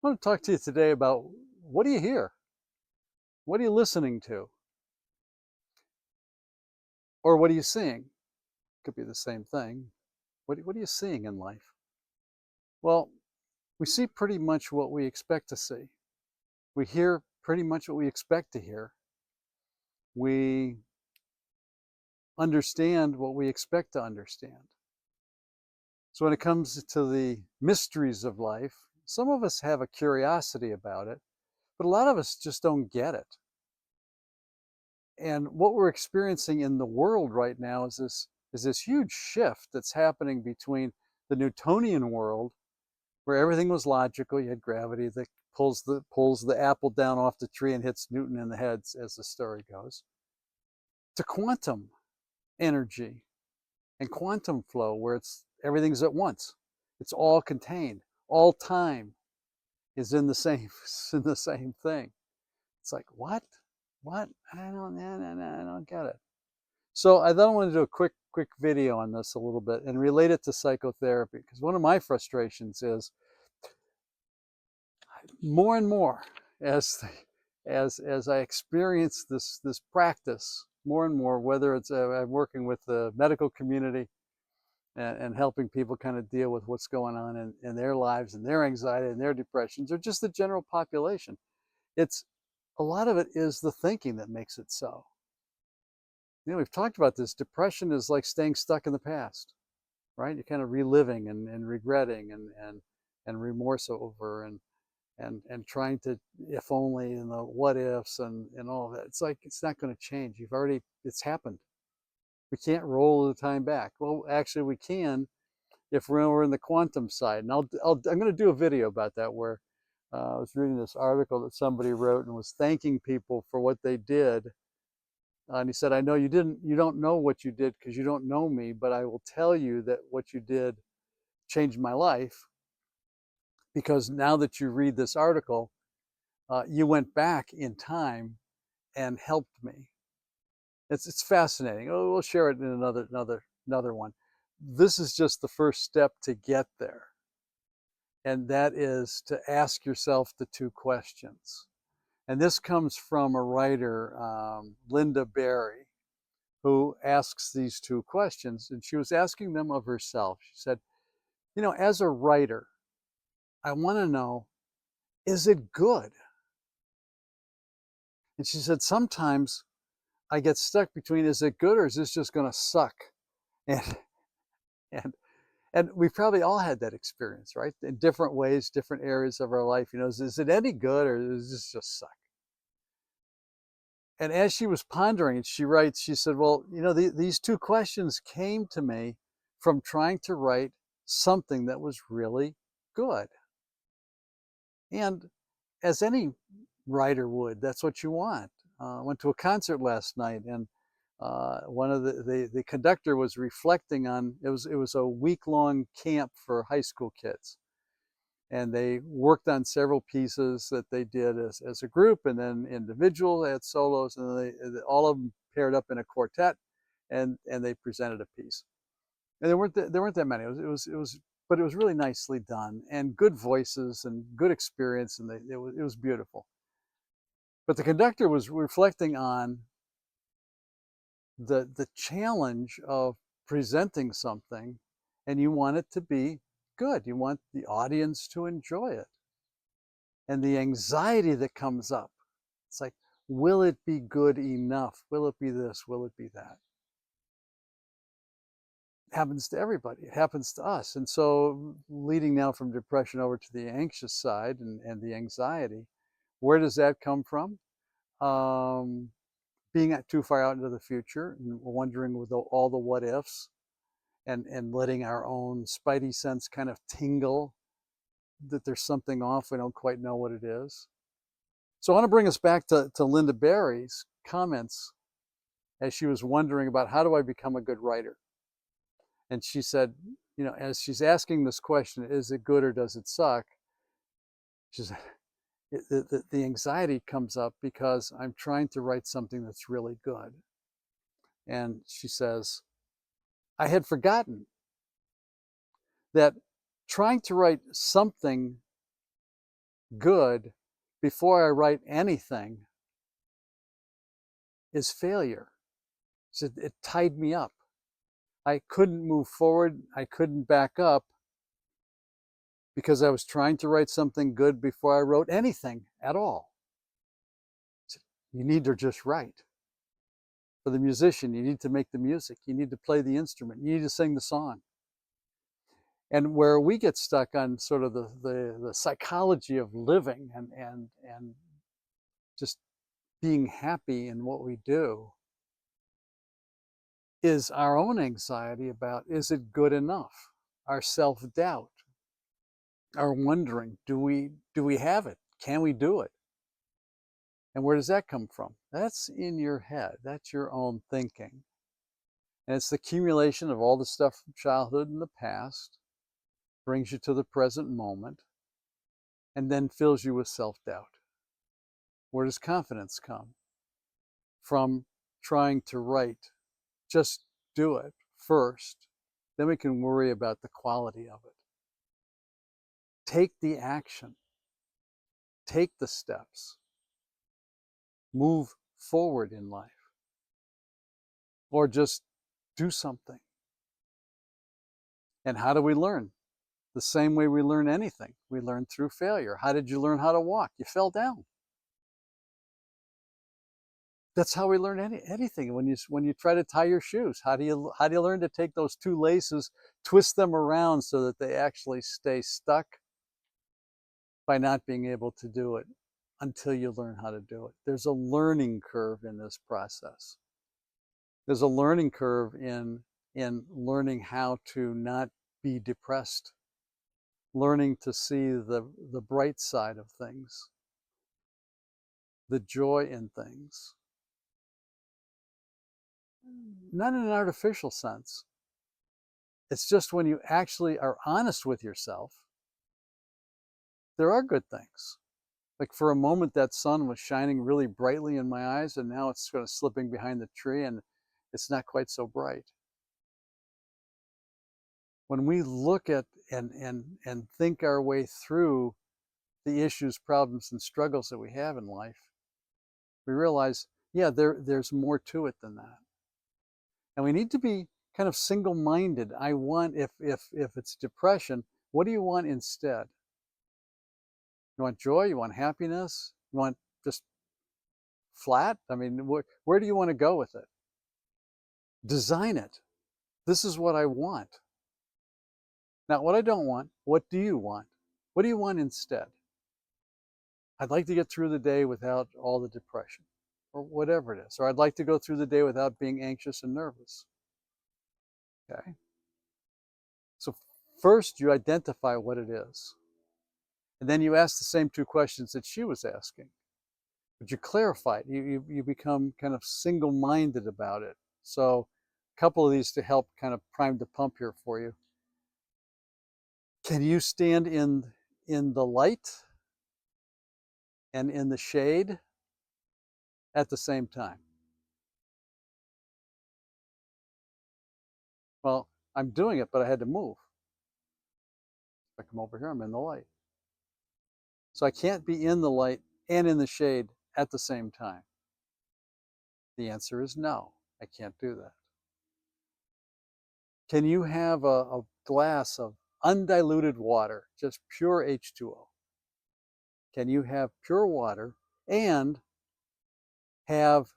I want to talk to you today about what do you hear? What are you listening to? Or what are you seeing? Could be the same thing. What are you seeing in life? Well, we see pretty much what we expect to see. We hear pretty much what we expect to hear. We understand what we expect to understand. So when it comes to the mysteries of life, some of us have a curiosity about it, but a lot of us just don't get it. And what we're experiencing in the world right now is this huge shift that's happening between the Newtonian world, where everything was logical. You had gravity that pulls the apple down off the tree and hits Newton in the head, as the story goes, to quantum energy and quantum flow, where everything's at once. It's all contained. All time is in the same in the same thing. It's like, what? What? I don't get it. So I then want to do a quick video on this a little bit and relate it to psychotherapy, because one of my frustrations is more and more as I experience this practice more and more, whether it's I'm working with the medical community and helping people kind of deal with what's going on in their lives and their anxiety and their depressions, or just the general population. It's a lot of it is the thinking that makes it so. We've talked about this. Depression is like staying stuck in the past, right? You're kind of reliving and regretting and remorse over and trying to, if only, and the what ifs and all of that. It's like it's not going to change. It's happened. We can't roll the time back. Well, actually, we can if we're in the quantum side. And I'm going to do a video about that, where I was reading this article that somebody wrote and was thanking people for what they did. And he said, I know you don't know what you did because you don't know me, but I will tell you that what you did changed my life, because now that you read this article, you went back in time and helped me. It's fascinating. Oh, we'll share it in another one. This is just the first step to get there. And that is to ask yourself the two questions. And this comes from a writer, Linda Berry, who asks these two questions. And she was asking them of herself. She said, as a writer, I want to know, is it good? And she said, sometimes I get stuck between, is it good or is this just going to suck? And, and, and we've probably all had that experience, right? In different ways, different areas of our life. Is it any good or does this just suck? And as she was pondering it, she writes, she said, well, these two questions came to me from trying to write something that was really good. And as any writer would, that's what you want. I went to a concert last night, and one of the conductor was reflecting on, it was a week-long camp for high school kids. And they worked on several pieces that they did as a group, and then individual, they had solos, and they all of them paired up in a quartet, and they presented a piece. And there weren't that many. But it was really nicely done, and good voices and good experience, and it was beautiful. But the conductor was reflecting on the challenge of presenting something, and you want it to be good. You want the audience to enjoy it. And the anxiety that comes up, it's like, will it be good enough? Will it be this? Will it be that? It happens to everybody. It happens to us. And so, leading now from depression over to the anxious side and the anxiety, where does that come from? Being too far out into the future and wondering with all the what ifs, and letting our own spidey sense kind of tingle that there's something off. We don't quite know what it is. So I want to bring us back to Linda Berry's comments as she was wondering about, how do I become a good writer? And she said, as she's asking this question, is it good or does it suck? She said, the anxiety comes up because I'm trying to write something that's really good. And she says, I had forgotten that trying to write something good before I write anything is failure. So it tied me up. I couldn't move forward. I couldn't back up because I was trying to write something good before I wrote anything at all. So you need to just write. For the musician, you need to make the music. You need to play the instrument. You need to sing the song. And where we get stuck on sort of the psychology of living and just being happy in what we do is our own anxiety about, is it good enough? Our self-doubt, our wondering, do we have it? Can we do it? And where does that come from? That's in your head. That's your own thinking. And it's the accumulation of all the stuff from childhood and the past, brings you to the present moment, and then fills you with self-doubt. Where does confidence come? From trying to write. Just do it first. Then we can worry about the quality of it. Take the action. Take the steps. Move forward in life. Or just do something. And how do we learn? The same way we learn anything. We learn through failure. How did you learn how to walk? You fell down. That's how we learn anything. When you try to tie your shoes, how do you learn to take those two laces, twist them around so that they actually stay stuck? By not being able to do it until you learn how to do it. There's a learning curve in this process. There's a learning curve in learning how to not be depressed, learning to see the bright side of things, the joy in things. Not in an artificial sense. It's just when you actually are honest with yourself, there are good things. Like for a moment, that sun was shining really brightly in my eyes, and now it's sort of slipping behind the tree and it's not quite so bright. When we look at and think our way through the issues, problems, and struggles that we have in life, we realize, yeah, there's more to it than that. And we need to be kind of single-minded. I want, if it's depression, what do you want instead? You want joy? You want happiness? You want just flat? I mean, where do you want to go with it? Design it. This is what I want. Not what I don't want. What do you want? What do you want instead? I'd like to get through the day without all the depression, or whatever it is. Or I'd like to go through the day without being anxious and nervous. Okay? So first you identify what it is. And then you ask the same two questions that she was asking. But you clarify it. You become kind of single-minded about it. So a couple of these to help kind of prime the pump here for you. Can you stand in the light and in the shade at the same time? Well, I'm doing it, but I had to move. If I come over here, I'm in the light. So I can't be in the light and in the shade at the same time. The answer is no, I can't do that. Can you have a glass of undiluted water, just pure H2O? Can you have pure water and have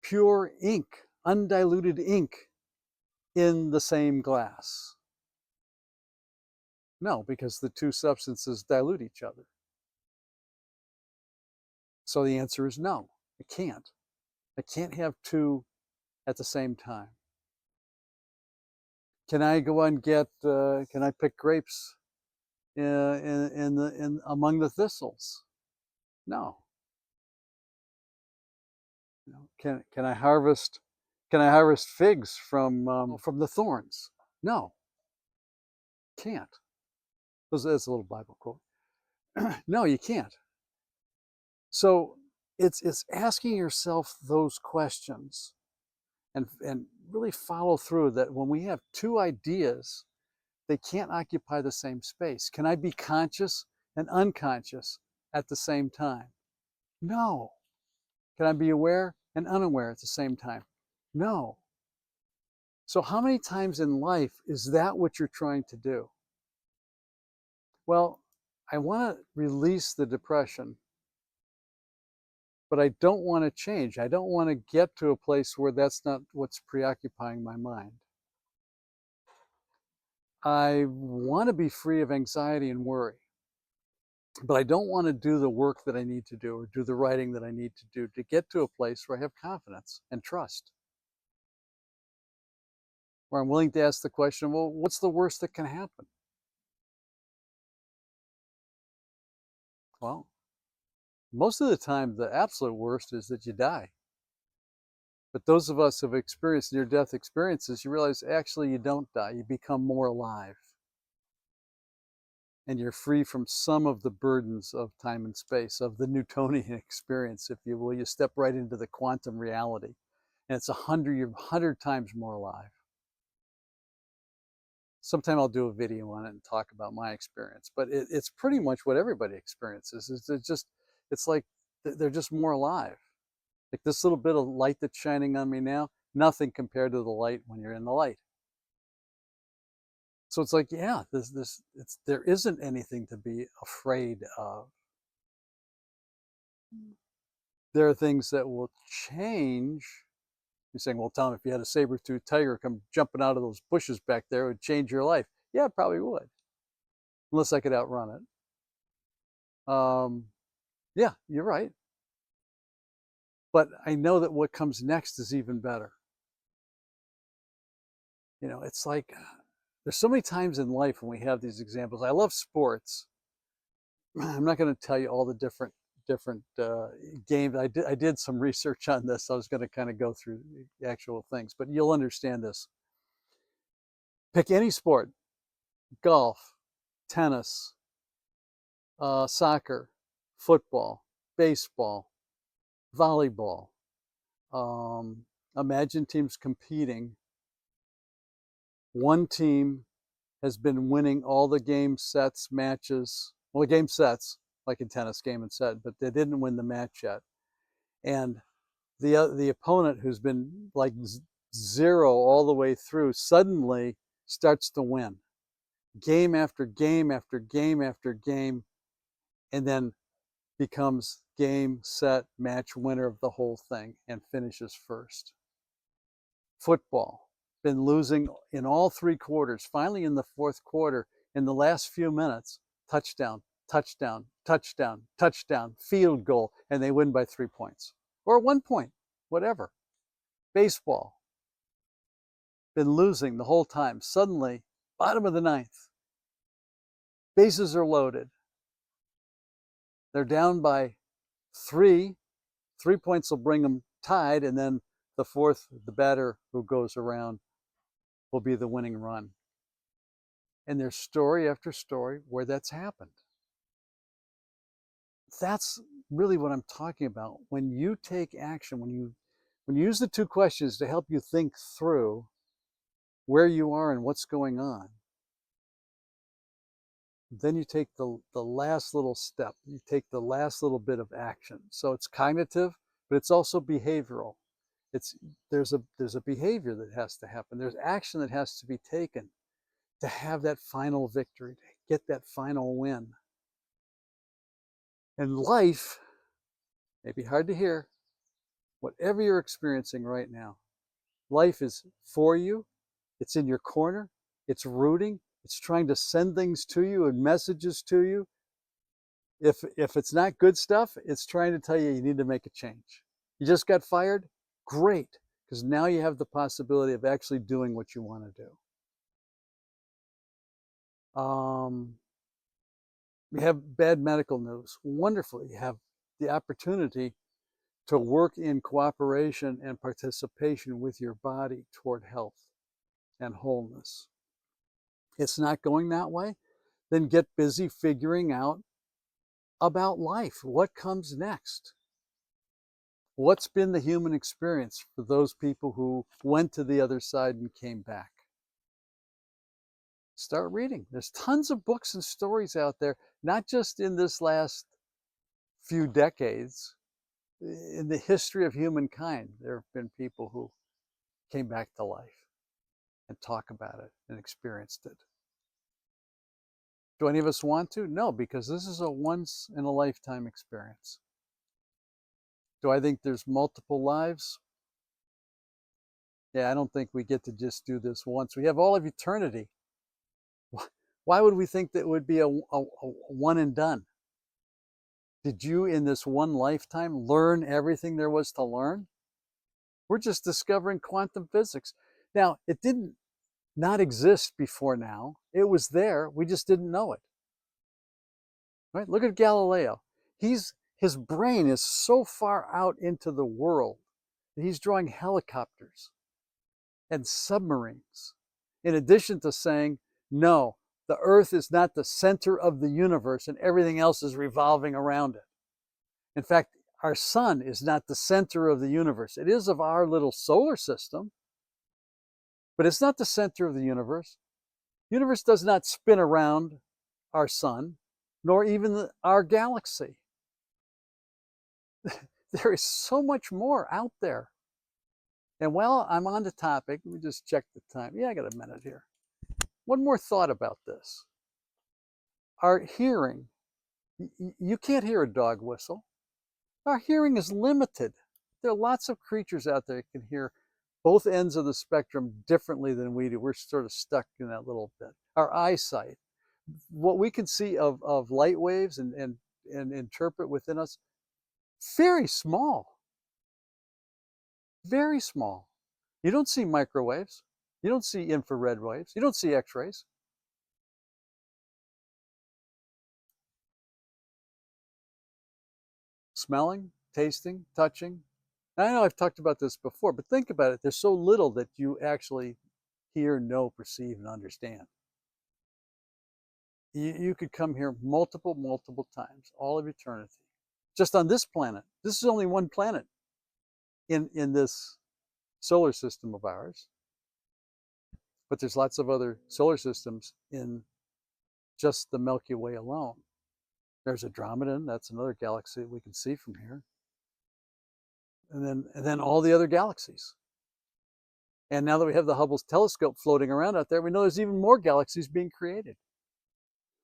pure ink, undiluted ink in the same glass? No, because the two substances dilute each other. So the answer is no, I can't. I can't have two at the same time. Can I go and get, can I pick grapes among the thistles? No. You know, can I harvest figs from the thorns? No, can't. That's a little Bible quote. No, you can't. So it's asking yourself those questions and really follow through that when we have two ideas, they can't occupy the same space. Can I be conscious and unconscious at the same time? No. Can I be aware and unaware at the same time? No. So how many times in life is that what you're trying to do? Well, I want to release the depression, but I don't want to change. I don't want to get to a place where that's not what's preoccupying my mind. I want to be free of anxiety and worry, but I don't want to do the work that I need to do or do the writing that I need to do to get to a place where I have confidence and trust, where I'm willing to ask the question, well, what's the worst that can happen? Well, most of the time, the absolute worst is that you die. But those of us who have experienced near-death experiences, you realize actually you don't die, you become more alive. And you're free from some of the burdens of time and space, of the Newtonian experience, if you will. You step right into the quantum reality. And it's 100 times more alive. Sometime I'll do a video on it and talk about my experience. But it's pretty much what everybody experiences. It's like they're just more alive. Like this little bit of light that's shining on me now, nothing compared to the light when you're in the light. So it's like, yeah, there isn't anything to be afraid of. There are things that will change. You're saying, well, Tom, if you had a saber-toothed tiger come jumping out of those bushes back there, it would change your life. Yeah, it probably would, unless I could outrun it. Yeah, you're right. But I know that what comes next is even better. You know, it's like there's so many times in life when we have these examples. I love sports. I'm not going to tell you all the different games. I did some research on this. I was going to kind of go through the actual things, but you'll understand this. Pick any sport: golf, tennis, soccer, football, baseball, volleyball. Imagine teams competing. One team has been winning all the game sets, matches. Well, the game sets, like in tennis, game and set, but they didn't win the match yet. And the opponent, who's been like zero all the way through, suddenly starts to win game after game after game after game, and then becomes game, set, match winner of the whole thing and finishes first. Football, been losing in all three quarters. Finally, in the fourth quarter, in the last few minutes, touchdown, touchdown, touchdown, touchdown, field goal, and they win by 3 points or 1 point, whatever. Baseball, been losing the whole time. Suddenly, bottom of the ninth, bases are loaded. They're down by 3. 3 points will bring them tied, and then the fourth, the batter who goes around, will be the winning run. And there's story after story where that's happened. That's really what I'm talking about. When you take action, when you use the 2 questions to help you think through where you are and what's going on, then you take the last little step. You take the last little bit of action. So it's cognitive, but it's also behavioral. There's a behavior that has to happen. There's action that has to be taken to have that final victory, to get that final win. And life may be hard to hear, whatever you're experiencing right now, life is for you. It's in your corner. It's rooting. It's trying to send things to you and messages to you. If it's not good stuff, it's trying to tell you you need to make a change. You just got fired? Great, because now you have the possibility of actually doing what you want to do. We have bad medical news. Wonderful. You have the opportunity to work in cooperation and participation with your body toward health and wholeness. It's not going that way? Then get busy figuring out about life. What comes next? What's been the human experience for those people who went to the other side and came back? Start reading. There's tons of books and stories out there, not just in this last few decades, in the history of humankind, there have been people who came back to life and talk about it and experienced it. Do any of us want to? No, because this is a once in a lifetime experience. Do I think there's multiple lives? Yeah, I don't think we get to just do this once. We have all of eternity. Why would we think that it would be a one and done? Did you, in this one lifetime, learn everything there was to learn? We're just discovering quantum physics. Now, it didn't not exist before now. It was there. We just didn't know it. Right? Look at Galileo. His brain is so far out into the world that he's drawing helicopters and submarines, in addition to saying, no, the Earth is not the center of the universe and everything else is revolving around it. In fact, our sun is not the center of the universe. It is of our little solar system, but it's not the center of the universe. The universe does not spin around our sun, nor even our galaxy. There is so much more out there. And while I'm on the topic, let me just check the time. Yeah, I got a minute here. One more thought about this. Our hearing, you can't hear a dog whistle. Our hearing is limited. There are lots of creatures out there that can hear both ends of the spectrum differently than we do. We're sort of stuck in that little bit. Our eyesight, what we can see of light waves and interpret within us, very small, very small. You don't see microwaves. You don't see infrared waves. You don't see X-rays. Smelling, tasting, touching. I know I've talked about this before, but think about it. There's so little that you actually hear, know, perceive, and understand. You could come here multiple times, all of eternity, just on this planet. This is only one planet in this solar system of ours, but there's lots of other solar systems in just the Milky Way alone. There's Andromeda, that's another galaxy that we can see from here. And then all the other galaxies. And now that we have the Hubble telescope floating around out there, we know there's even more galaxies being created.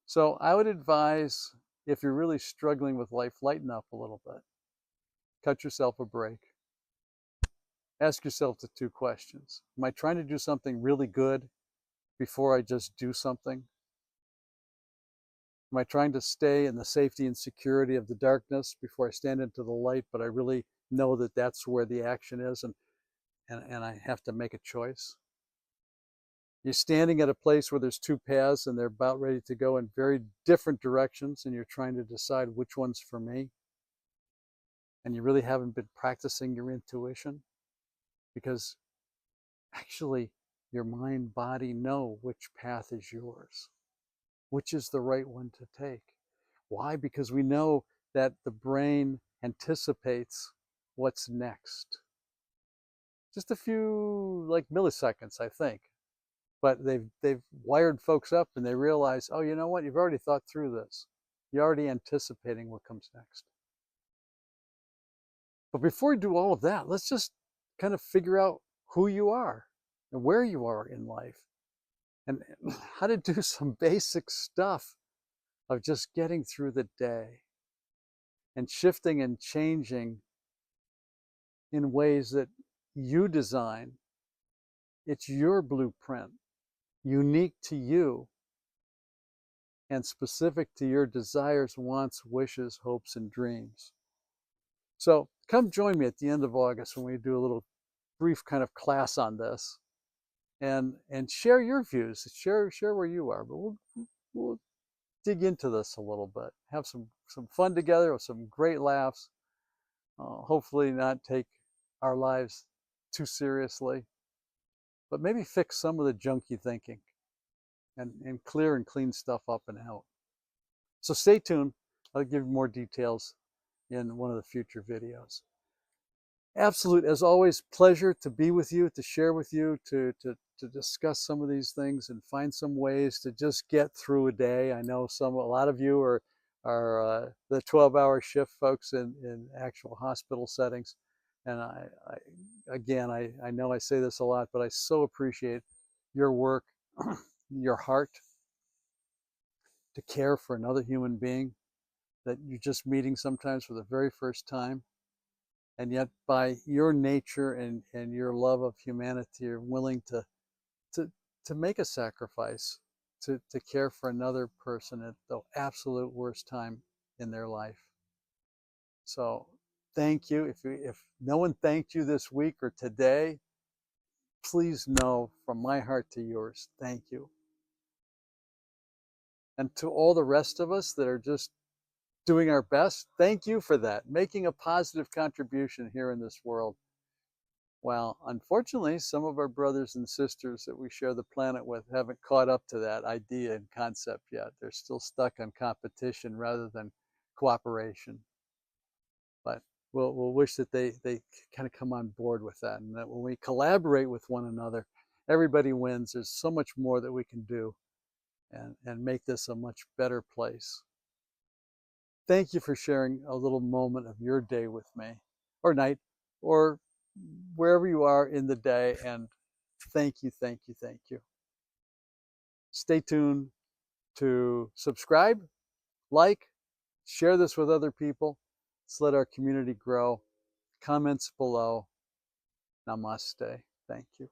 So I would advise, if you're really struggling with life, lighten up a little bit. Cut yourself a break. Ask yourself the two questions. Am I trying to do something really good before I just do something? Am I trying to stay in the safety and security of the darkness before I stand into the light, but I really know that that's where the action is and I have to make a choice? You're standing at a place where there's two paths and they're about ready to go in very different directions, and you're trying to decide which one's for me. And you really haven't been practicing your intuition, because actually your mind, body know which path is yours, which is the right one to take. Why? Because we know that the brain anticipates what's next. Just a few milliseconds, I think. But they've wired folks up and they realize, oh, you know what? You've already thought through this. You're already anticipating what comes next. But before we do all of that, let's just kind of figure out who you are and where you are in life and how to do some basic stuff of just getting through the day and shifting and changing in ways that you design. It's your blueprint, unique to you and specific to your desires, wants, wishes, hopes, and dreams. So come join me at the end of August when we do a little brief kind of class on this, and share your views, share where you are. But we'll dig into this a little bit, have some fun together with some great laughs. Hopefully not take our lives too seriously, but maybe fix some of the junky thinking and clear and clean stuff up and out. So stay tuned. I'll give you more details in one of the future videos. Absolute, as always, pleasure to be with you, to share with you, to discuss some of these things and find some ways to just get through a day. I know a lot of you are the 12-hour shift folks in actual hospital settings. And again, I know I say this a lot, but I so appreciate your work, your heart to care for another human being that you're just meeting sometimes for the very first time. And yet by your nature and your love of humanity, you're willing to, to make a sacrifice to care for another person at the absolute worst time in their life. So thank you. If no one thanked you this week or today, please know from my heart to yours, thank you. And to all the rest of us that are just doing our best, thank you for that, making a positive contribution here in this world. Well, unfortunately, some of our brothers and sisters that we share the planet with haven't caught up to that idea and concept yet. They're still stuck on competition rather than cooperation. But we'll wish that they kind of come on board with that, and that when we collaborate with one another, everybody wins. There's so much more that we can do and make this a much better place. Thank you for sharing a little moment of your day with me, or night, or wherever you are in the day. And thank you, thank you, thank you. Stay tuned to subscribe, like, share this with other people. Let's let our community grow. Comments below. Namaste. Thank you.